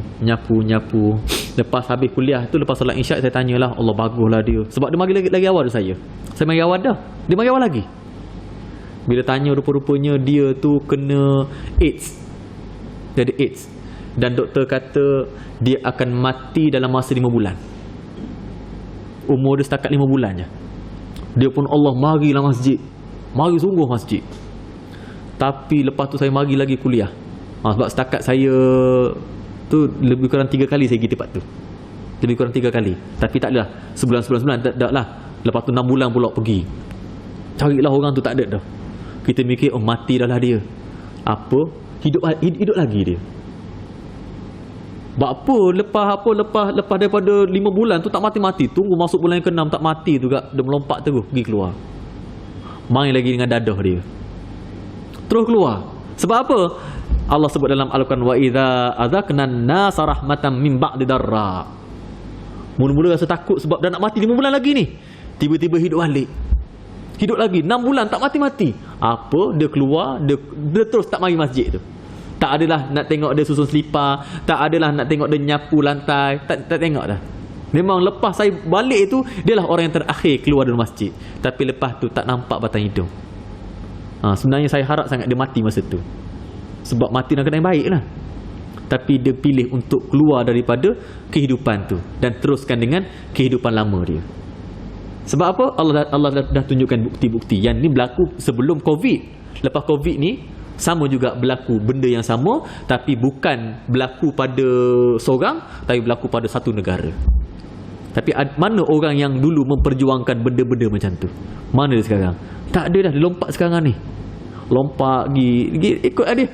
Lepas habis kuliah tu, lepas solat isyak saya tanyalah, Allah baguslah dia. Sebab dia mari lagi awal saya. Saya mari awal dah. Dia mari awal lagi. Bila tanya rupa-rupanya dia tu kena AIDS. Dia ada AIDS. Dan doktor kata dia akan mati dalam masa 5 bulan. Umur dia setakat 5 bulan je. Dia pun Allah marilah masjid. Mari sungguh masjid. Tapi lepas tu saya mari lagi kuliah. Sebab setakat saya tu lebih kurang 3 kali saya pergi tempat tu. Lebih kurang 3 kali. Tapi tak adalah sebulan tak lah. Lepas tu 6 bulan pula pergi. Carilah orang tu, tak ada dah. Kita mikir mati dah lah dia. Apa? Hidup lagi dia. Lepas daripada 5 bulan tu tak mati-mati. Tunggu masuk bulan yang ke-6 tak mati tu gak. Dia melompat terus pergi keluar. Main lagi dengan dadah dia. Terus keluar. Sebab apa? Allah sebut dalam Al-Quran, wa idza azaqna an-nasa rahmatan min ba'di darra. Mula-mula rasa takut sebab dah nak mati 5 bulan lagi ni. Tiba-tiba hidup balik. Hidup lagi 6 bulan tak mati-mati. Apa? Dia keluar, dia terus tak mari masjid tu. Tak adalah nak tengok dia susun selipar, tak adalah nak tengok dia nyapu lantai, tak tengok dah. Memang lepas saya balik tu, dialah orang yang terakhir keluar dari masjid. Tapi lepas tu tak nampak batang hidung. Sebenarnya saya harap sangat dia mati masa tu. Sebab mati dalam keadaan baik lah. Tapi dia pilih untuk keluar daripada kehidupan tu dan teruskan dengan kehidupan lama dia. Sebab apa? Allah dah tunjukkan bukti-bukti. Yang ni berlaku sebelum Covid. Lepas Covid ni sama juga berlaku benda yang sama, tapi bukan berlaku pada seorang, tapi berlaku pada satu negara. Tapi mana orang yang dulu memperjuangkan benda-benda macam tu? Mana dia sekarang? Tak ada dah, dia lompat sekarang ni. Lompat pergi ikut dia.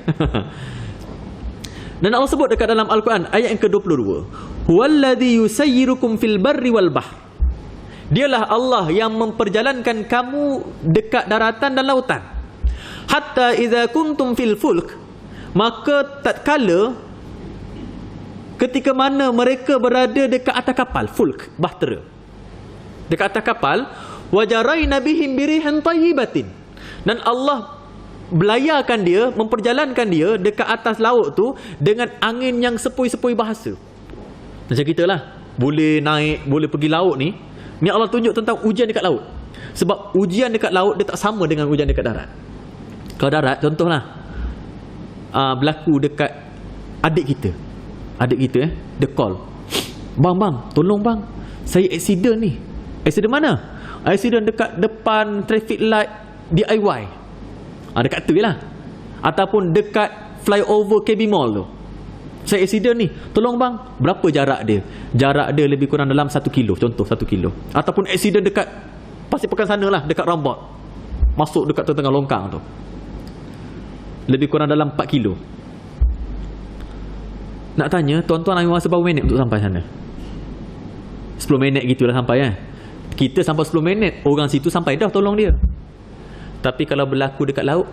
Dan Allah sebut dekat dalam Al-Quran ayat yang ke-22, huwallazi yusayyirukum fil barri wal bahr. Dialah Allah yang memperjalankan kamu dekat daratan dan lautan. Hatta idza kuntum fil fulk, maka tatkala ketika mana mereka berada dekat atas kapal, fulk, bahtera, dekat atas kapal, wajaraina bihim birihan tayyibatin, dan Allah belayarkan dia, memperjalankan dia dekat atas laut tu dengan angin yang sepoi-sepoi bahasa. Macam kita lah, boleh naik, boleh pergi laut ni Allah tunjuk tentang ujian dekat laut. Sebab ujian dekat laut dia tak sama dengan ujian dekat darat. Kalau darat, contohlah berlaku dekat adik kita, dia call, bang, tolong bang, saya accident ni. Accident mana? Accident dekat depan traffic light DIY, dekat tu lah. Ataupun dekat flyover KB Mall tu, saya accident ni, tolong bang. Berapa jarak dia? Jarak dia lebih kurang dalam 1 kilo, contoh 1 kilo. Ataupun accident dekat pasti pekan sana lah, dekat Rambut. Masuk dekat tengah longkang tu. Lebih kurang dalam 4 kilo. Nak tanya, tuan-tuan ambil masa berapa minit untuk sampai sana? 10 minit gitulah sampai Kita sampai 10 minit, orang situ sampai dah tolong dia. Tapi kalau berlaku dekat laut,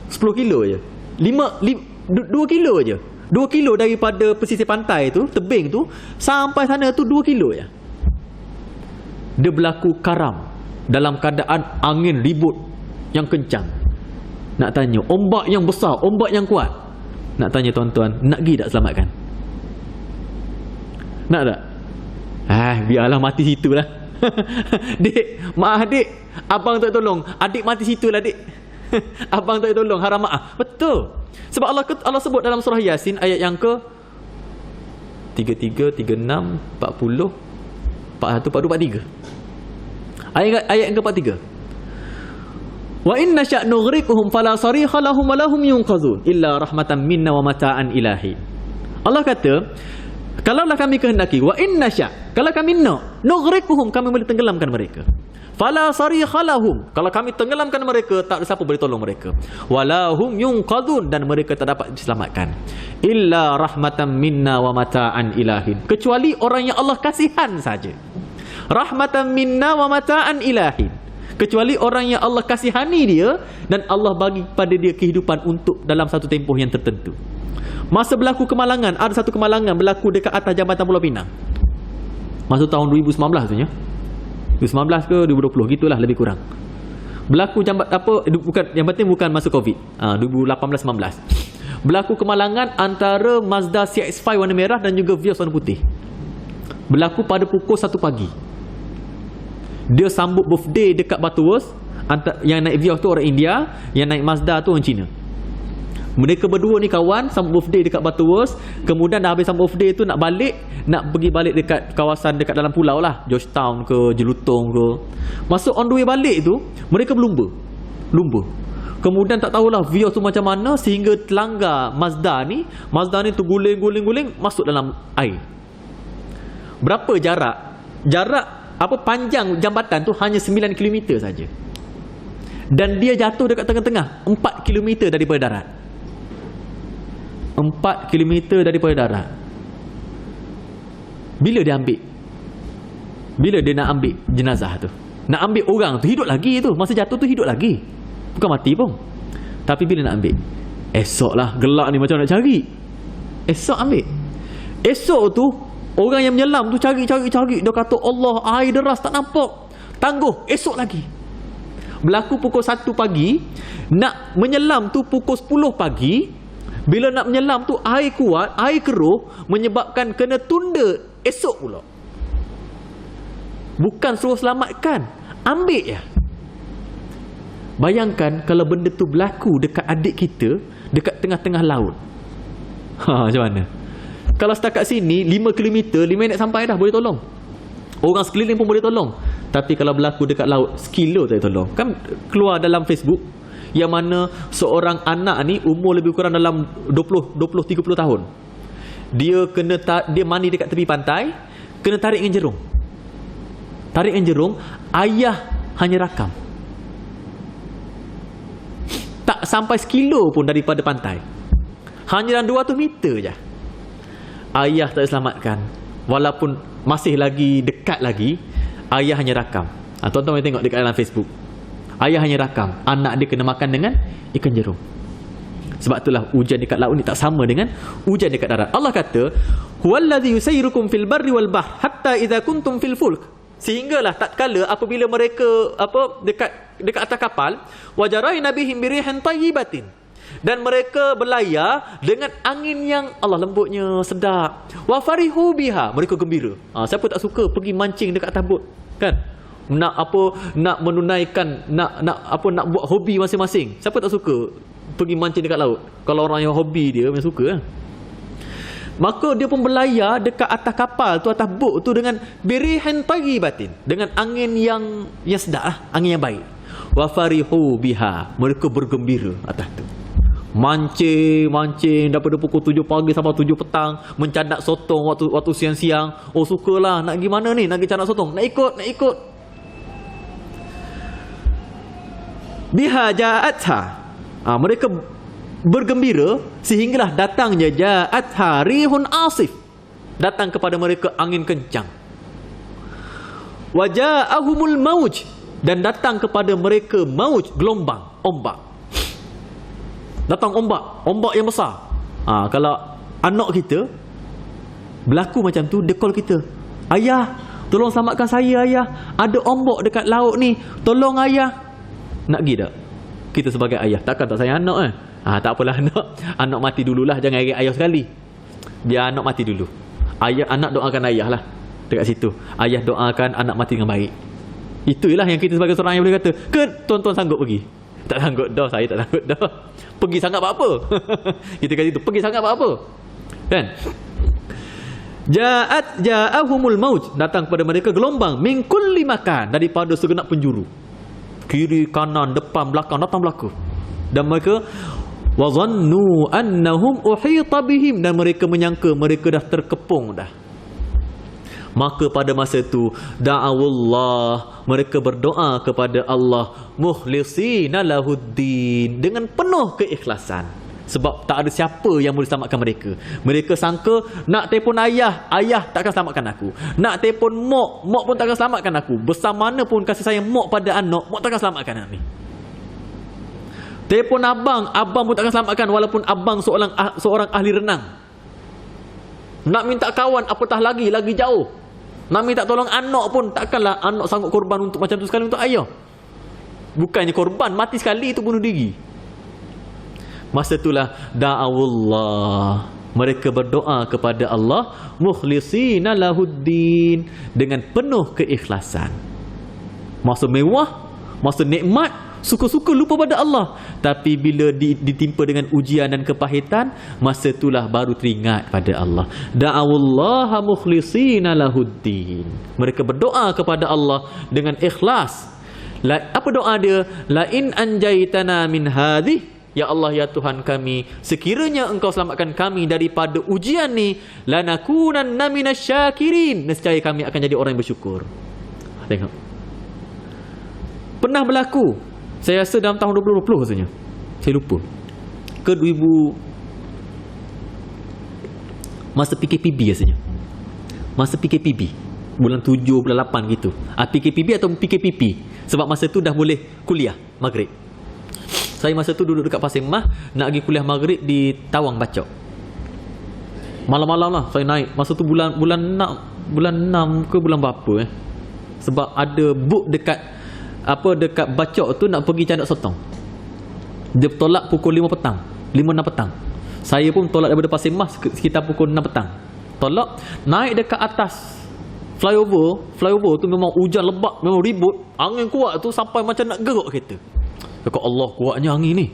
10 kilo je. 2 kilo je. 2 kilo daripada pesisir pantai tu, tebing tu, sampai sana tu 2 kilo je. Dia berlaku karam dalam keadaan angin ribut yang kencang. Nak tanya, ombak yang besar, ombak yang kuat. Nak tanya tuan-tuan, nak pergi tak selamatkan? Nak tak? Biarlah mati situ lah. Dik, maaf dik, abang tak tolong. Adik mati situ lah dik. Abang tak tolong, haram maaf. Betul. Sebab Allah sebut dalam surah Yasin ayat yang ke 33, 36, 40, 41, 42, 43. Ayat yang ke 43. Wa inna sya' nughriquhum fala sarikha lahum wa lahum yunqazun illa rahmatan minna wa mata'an ilahi. Allah kata, kalaulah kami kehendaki, wa inna sya', kalau kami nak, nughriquhum, kami boleh tenggelamkan mereka. Fala sarikha lahum, kalau kami tenggelamkan mereka, tak ada siapa boleh tolong mereka. Wa lahum yunqazun, dan mereka tak dapat diselamatkan. Illa rahmatan minna wa mata'an ilahin, kecuali orang yang Allah kasihan saja. Rahmatan minna wa mata'an ilahin, kecuali orang yang Allah kasihani dia dan Allah bagi pada dia kehidupan untuk dalam satu tempoh yang tertentu. Masa berlaku kemalangan, ada satu kemalangan berlaku dekat atas jambatan Pulau Pinang. Masa tahun 2019 tu nya. 2019 ke 2020 gitulah lebih kurang. Berlaku yang penting bukan masa Covid. 2018-19. Berlaku kemalangan antara Mazda CX-5 warna merah dan juga Vios warna putih. Berlaku pada pukul 1 pagi. Dia sambut birthday dekat Batu Wurst. Yang naik Vios tu orang India, yang naik Mazda tu orang Cina. Mereka berdua ni kawan, sambut birthday dekat Batu Wurst. Kemudian dah habis sambut birthday tu nak pergi balik dekat kawasan dekat dalam pulau lah, Georgetown ke Jelutong ke. Masuk on the way balik tu, mereka berlumba. Kemudian tak tahulah Vios tu macam mana sehingga terlanggar Mazda ni tu guling masuk dalam air. Berapa jarak panjang jambatan tu hanya 9 km saja. Dan dia jatuh dekat tengah-tengah, 4 km daripada darat. 4 km daripada darat. Bila dia nak ambil jenazah tu, nak ambil orang tu, hidup lagi tu. Masa jatuh tu hidup lagi, bukan mati pun. Tapi bila nak ambil, esok lah, gelak ni macam nak cari. Esok ambil. Esok tu orang yang menyelam tu cari. Dia kata, Allah, air deras tak nampak. Tangguh, esok lagi. Berlaku pukul 1 pagi. Nak menyelam tu pukul 10 pagi. Bila nak menyelam tu air kuat, air keruh, menyebabkan kena tunda esok pula. Bukan suruh selamatkan, ambil je. Bayangkan kalau benda tu berlaku dekat adik kita, dekat tengah-tengah laut. Macam mana? Kalau setakat sini 5 km, 5 minit sampai dah, boleh tolong. Orang sekeliling pun boleh tolong. Tapi kalau berlaku dekat laut, sekilo tak boleh tolong. Kan keluar dalam Facebook yang mana seorang anak ni umur lebih kurang dalam 20-30 tahun. Dia mandi dekat tepi pantai, kena tarik dengan jerung. Ayah hanya rakam. Tak sampai sekilo pun daripada pantai. Hanya dalam 200 meter je. Ayah tak diselamatkan. Walaupun masih lagi dekat lagi, ayah hanya rakam. Tuan-tuan boleh tengok dekat dalam Facebook. Ayah hanya rakam, anak dia kena makan dengan ikan jerung. Sebab itulah hujan dekat laut ni tak sama dengan hujan dekat darat. Allah kata, huwallazi yusayyirukum fil barri wal bahr hatta idza kuntum fil fulk. Sehinggalah tatkala apabila mereka dekat atas kapal, wajarayna bihim birihan tayyibatin, dan mereka berlayar dengan angin yang Allah lembutnya, sedap. Wa farihu biha, mereka gembira. Siapa tak suka pergi mancing dekat atas bot, kan? Nak menunaikan, nak buat hobi masing-masing. Siapa tak suka pergi mancing dekat laut? Kalau orang yang hobi dia memang suka, kan? Maka dia pun berlayar dekat atas kapal tu, atas bot tu, dengan birihan tayyibatin, dengan angin yang sedap lah, angin yang baik. Wa farihu biha, mereka bergembira atas tu. Mancing daripada pukul 7 pagi sampai 7 petang, mencanak sotong waktu siang-siang. Oh, sukalah, nak pergi mana ni? Nak pergi canak sotong. Nak ikut. biha ja'atha. Mereka bergembira sehinggalah datangnya ja'atha rihun asif. Datang kepada mereka angin kencang. Wa ja'ahumul mauj, dan datang kepada mereka mauj, gelombang, ombak. Datang ombak yang besar. Kalau anak kita berlaku macam tu, dia call kita, ayah, tolong selamatkan saya ayah, ada ombak dekat laut ni, tolong ayah. Nak pergi tak? Kita sebagai ayah, takkan tak sayang anak tak apalah anak mati dululah, jangan ingat ayah sekali. Biar anak mati dulu. Anak doakan ayah lah dekat situ. Ayah doakan anak mati dengan baik. Itulah yang kita sebagai seorang yang boleh kata, ke tuan-tuan sanggup pergi? Tak sanggup dah, saya tak sanggup dah. Pergi sangat buat apa? Kita kata itu, pergi sangat buat apa? Kan? Ja'ahumul mauj, datang kepada mereka gelombang min kulli makan, daripada segenap penjuru. Kiri, kanan, depan, belakang, datang belakang. Dan mereka wa zannu annahum uhita bihim, dan mereka menyangka mereka dah terkepung dah. Maka pada masa itu da'awullah, mereka berdoa kepada Allah mukhlisina lahuddin, dengan penuh keikhlasan. Sebab tak ada siapa yang boleh selamatkan mereka. Mereka sangka nak telefon ayah takkan selamatkan aku. Nak telefon mak pun takkan selamatkan aku. Besar mana pun kasih sayang mak pada anak takkan selamatkan anak ni. Telefon abang pun takkan selamatkan, walaupun abang seorang ahli renang. Nak minta kawan apatah lagi jauh. Nak minta tolong anak pun takkanlah anak sanggup korban untuk macam tu sekali untuk ayah. Bukannya korban, mati sekali itu bunuh diri. Masa itulah da'awullah, mereka berdoa kepada Allah mukhlisina lahuddin, dengan penuh keikhlasan. Masa mewah, masa nikmat, suka-suka lupa pada Allah. Tapi bila ditimpa dengan ujian dan kepahitan, masa itulah baru teringat pada Allah. Da'awullaha mukhlisina lahuddin, mereka berdoa kepada Allah dengan ikhlas. Apa doa dia? La in anjaitana min hadhihi, ya Allah, ya Tuhan kami, sekiranya Engkau selamatkan kami daripada ujian ni, lanakunanna minasyakirin, nescaya kami akan jadi orang yang bersyukur. Tengok, pernah berlaku, saya rasa dalam tahun 2020 rasanya, saya lupa ke 2000, masa PKPB rasanya, masa PKPB bulan 7, bulan 8 gitu. PKPB atau PKPP, sebab masa tu dah boleh kuliah maghrib. Saya masa tu duduk dekat Pasir Mah, nak pergi kuliah maghrib di Tawang Bacok. Malam-malam lah saya naik. Masa tu bulan 6 ke bulan berapa Sebab ada book dekat Bacok tu nak pergi Cadak Sotong. Dia tolak pukul 5 petang, 5-6 petang. Saya pun tolak daripada Pasir Mah sekitar pukul 6 petang. Tolak, naik dekat atas flyover tu memang hujan lebat, memang ribut, angin kuat tu sampai macam nak gerak kereta. Kata Allah, kuatnya angin ni.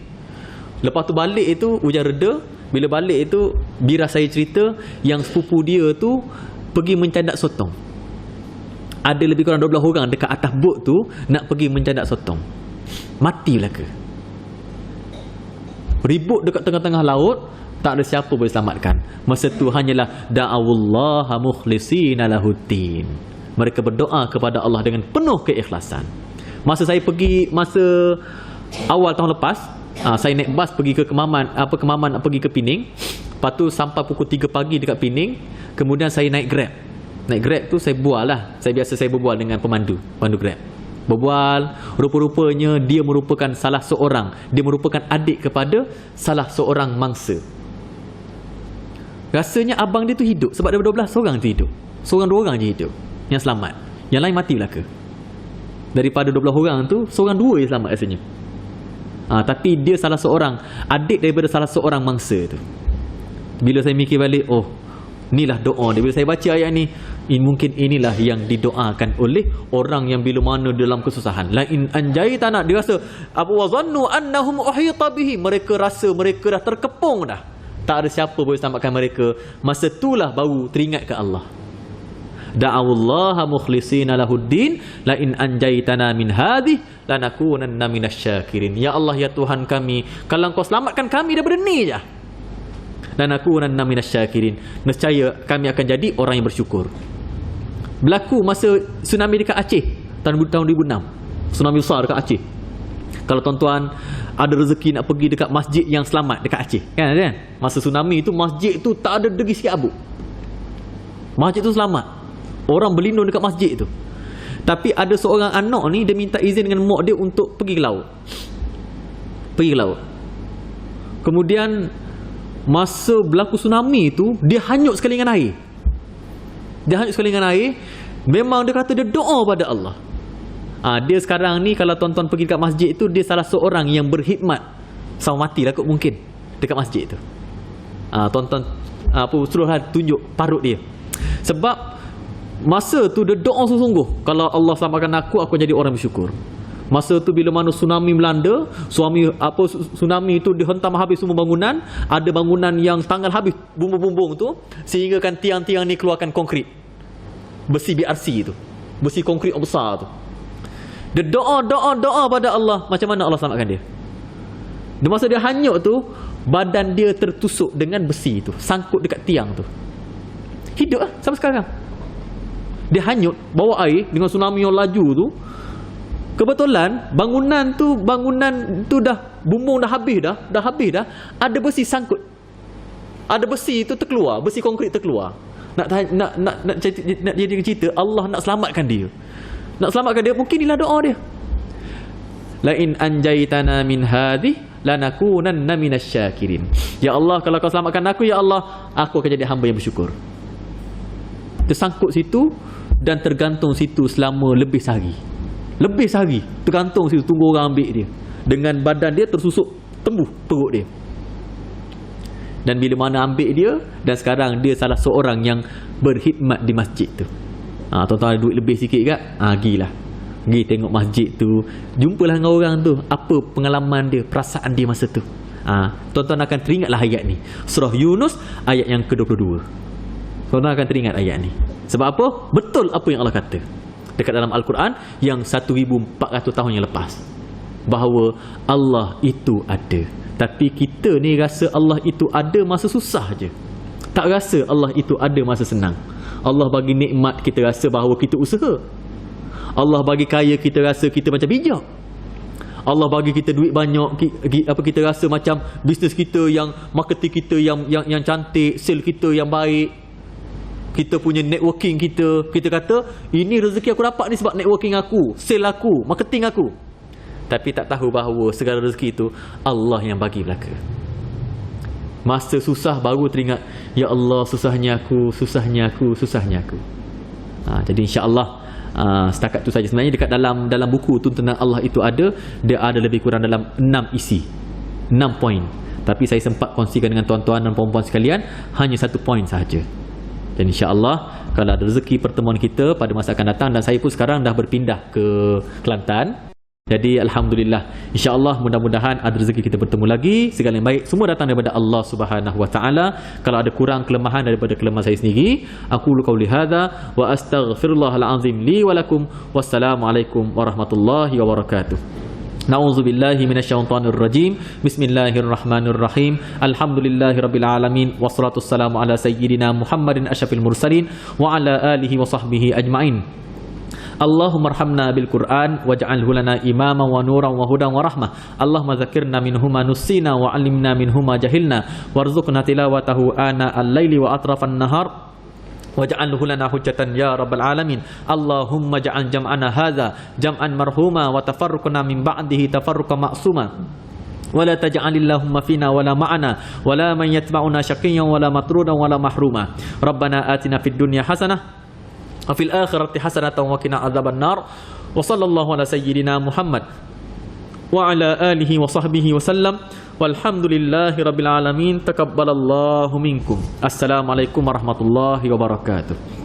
Lepas tu balik itu hujan reda. Bila balik itu, bira saya cerita yang sepupu dia tu pergi mencadak sotong. Ada lebih kurang 12 orang dekat atas bot tu nak pergi mencadak sotong. Mati belaka. Ribut dekat tengah-tengah laut, tak ada siapa boleh selamatkan. Masa tu hanyalah da'awullaha mukhlisina lahuddin, mereka berdoa kepada Allah dengan penuh keikhlasan. Masa saya pergi, masa awal tahun lepas, saya naik bas pergi ke Kemaman nak pergi ke Pening. Lepas tu sampai pukul 3 pagi dekat Pening. Kemudian saya naik Grab. Naik Grab tu saya bual lah. Saya berbual dengan pemandu Grab. Berbual, rupa-rupanya dia merupakan dia merupakan adik kepada salah seorang mangsa. Rasanya abang dia tu hidup, sebab daripada 12 orang tu hidup. Seorang 2 orang je hidup yang selamat. Yang lain mati belaka. Daripada 12 orang tu, seorang 2 yang selamat rasanya. Tapi dia salah seorang adik daripada salah seorang mangsa tu. Bila saya mikir balik, oh, inilah doa dia. Bila saya baca ayat ni, mungkin inilah yang didoakan oleh orang yang bila mana dalam kesusahan. La in anjaitana, dia rasa apa, wa zannu annahum uhita bihi, mereka rasa mereka dah terkepung dah. Tak ada siapa boleh selamatkan mereka. Masa itulah baru teringat ke Allah. Da'awullaha mukhlisina lahuddin, la in anjaitana min hadhihi lanakunanna minasyakirin. Ya Allah, ya Tuhan kami, kalau Engkau selamatkan kami daripada ni je, lanakunanna minasyakirin, nescaya kami akan jadi orang yang bersyukur. Berlaku masa tsunami dekat Aceh tahun 2006. Tsunami besar dekat Aceh. Kalau tuan-tuan ada rezeki nak pergi dekat masjid yang selamat dekat Aceh, kan? Masa tsunami tu masjid tu tak ada degi sikit abu. Masjid tu selamat. Orang berlindung dekat masjid tu. Tapi ada seorang anak ni, dia minta izin dengan mak dia untuk pergi ke laut. Pergi ke laut. Kemudian masa berlaku tsunami tu, dia hanyut sekali dengan air. Dia hanyut sekali dengan air. Memang dia kata dia doa pada Allah. Dia sekarang ni kalau tuan-tuan pergi dekat masjid tu, dia salah seorang yang berkhidmat sampai mati lah kot mungkin dekat masjid tu. Tuan-tuan suruhlah tunjuk parut dia. Sebab masa tu dia doa sungguh-sungguh, kalau Allah selamatkan aku jadi orang bersyukur. Masa tu bila mana tsunami melanda, tsunami itu dihentam habis semua bangunan. Ada bangunan yang tanggal habis bumbung-bumbung tu, sehingga kan tiang-tiang ni keluarkan konkrit, besi BRC tu, besi konkrit besar tu. Dia doa pada Allah. Macam mana Allah selamatkan dia? Di masa dia hanyut tu, badan dia tertusuk dengan besi tu, sangkut dekat tiang tu. Hidup lah sampai sekarang. Dia hanyut bawa air dengan tsunami yang laju tu. Kebetulan bangunan tu dah bumbung dah habis dah. Ada besi sangkut. Ada besi tu terkeluar, besi konkrit terkeluar. Nak jadi cerita Allah nak selamatkan dia. Nak selamatkan dia, mungkin inilah doa dia. La in anjaitana min hadhi lanakunanna minasyakirin. Ya Allah, kalau kau selamatkan aku, ya Allah, aku akan jadi hamba yang bersyukur. Tersangkut situ dan tergantung situ selama lebih sehari. Tergantung situ, tunggu orang ambil dia. Dengan badan dia tersusuk tembuh perut dia. Dan bila mana ambil dia, dan sekarang dia salah seorang yang berkhidmat di masjid tu. Tuan-tuan ada duit lebih sikit kat, gilah. Pergi tengok masjid tu, jumpalah dengan orang tu, apa pengalaman dia, perasaan dia masa tu. Tuan-tuan akan teringatlah ayat ni. Surah Yunus ayat yang ke-22. Tuan-tuan akan teringat ayat ni. Sebab apa? Betul apa yang Allah kata dekat dalam Al-Quran yang 1400 tahun yang lepas, bahawa Allah itu ada. Tapi kita ni rasa Allah itu ada masa susah je, tak rasa Allah itu ada masa senang. Allah bagi nikmat, kita rasa bahawa kita usaha. Allah bagi kaya, kita rasa kita macam bijak. Allah bagi kita duit banyak, kita rasa macam bisnes kita yang, marketing kita yang cantik, sale kita yang baik, kita punya networking kita kata ini rezeki aku dapat ni sebab networking aku, sale aku, marketing aku. Tapi tak tahu bahawa segala rezeki itu Allah yang bagi belaka. Masa susah baru teringat, ya Allah, susahnya aku. Jadi insya-Allah setakat tu saja. Sebenarnya dekat dalam buku tu tentang Allah itu ada, dia ada lebih kurang dalam 6 isi, 6 poin. Tapi saya sempat kongsikan dengan tuan-tuan dan puan-puan sekalian hanya 1 poin sahaja. Dan insya-Allah kalau ada rezeki pertemuan kita pada masa akan datang, dan saya pun sekarang dah berpindah ke Kelantan. Jadi alhamdulillah, insya-Allah mudah-mudahan ada rezeki kita bertemu lagi. Segala yang baik semua datang daripada Allah Subhanahu wa taala. Kalau ada kurang kelemahan daripada kelemahan saya sendiri, aku qauli hadza wa astaghfirullahal azim li wa lakum. Wassalamualaikum warahmatullahi wabarakatuh. Na'udzubillahi minasyaitonir rajim. Bismillahirrahmanirrahim. Alhamdulillahirabbil alamin wassalatu wassalamu ala sayyidina Muhammadin asyrafil mursalin wa ala alihi wa sahbihi ajmain. Allahumma arhamna bil Qur'an waj'alhu lana imama wa nuran wa hudan wa rahmah. Allahumma dzakirna minhuma nusina wa 'allimna minhuma jahilna warzuqna tilawatahu ana al-laili wa atrafan nahar waj'alhu lana hujjatan ya rabbal alamin. Allahumma ja'al jam'ana hadza jam'an marhuma wa tafarruqna min ba'dihi tafarruqan ma'suma. ولا تجعل اللهم فينا ولا معنا ولا من يتبعنا شقيا ولا مطرودا ولا محروما. ربنا آتنا في الدنيا حسنة وفي الآخرة حسنة وقنا عذاب النار. وصلى الله على سيدنا محمد وعلى آله وصحبه وسلم والحمد لله رب العالمين. تقبل الله منكم. السلام عليكم ورحمة الله وبركاته.